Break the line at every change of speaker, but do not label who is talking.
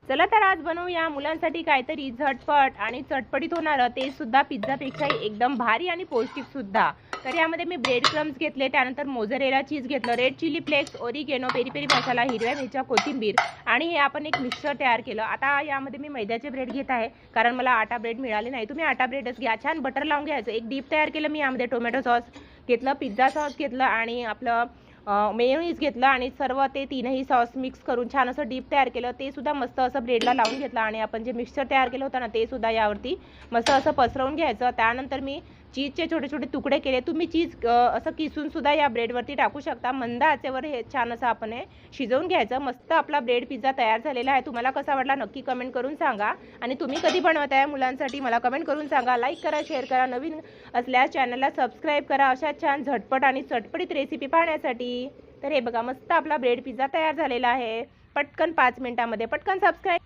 चला तर आज बनवूया मुलांसाठी काहीतरी झटपट आणि चटपटीत होणारं, ते सुद्धा पिझ्झापेक्षाही एकदम भारी आणि पौष्टिक सुद्धा। तर यामध्ये मी ब्रेड क्रम्स घेतले, त्यानंतर मोझरेला चीज घेतलं, red chilli flakes, oregano, peri peri masala, हिरव्या मिरच्या, कोथिंबीर आणि हे आपण एक मिक्सचर तयार केलं। आता यामध्ये मी मैद्याचे ब्रेड घेत आहे, कारण मला आटा ब्रेड मिळाले नाही। तुम्ही आटा ब्रेडच घ्या। छान बटर लावून घ्यायचं। एक डीप तयार केलं मी, यामध्ये टोमॅटो सॉस घेतलं, पिझ्झा सॉस घेतलं आणि आपलं मेयोनीज घेतलं आणि सर्व ते तीनही सॉस मिक्स करून छान असं डीप तयार केलं। ते सुद्धा मस्त असं ब्रेडला लावून घेतलं आणि आपण जे मिक्सचर तयार केलं होतं ना, ते सुद्धा यावरती मस्त असं पसरवून घ्यायचं। त्यानंतर मी चीजचे छोटे छोटे तुकडे केले। तुम्ही चीज असं किसून सुद्धा या ब्रेडवरती टाकू शकता। मंद आचेवर हे छान असं आपण हे शिजवून घ्यायचं। मस्त आपला ब्रेड पिझ्झा तयार झालेला आहे। तुम्हाला कसा वाटला नक्की कमेंट करून सांगा आणि तुम्ही कधी बनवताय मुलांसाठी मला कमेंट करून सांगा। लाईक करा, शेअर करा, नवीन असल्यास चॅनलला सबस्क्राईब करा अशा छान झटपट आणि चटपटीत रेसिपी पाहण्यासाठी। तर हे बघा, मस्त आपला ब्रेड पिझ्झा तयार झालेला आहे। पटकन 5 मिनिटांमध्ये पटकन सबस्क्राईब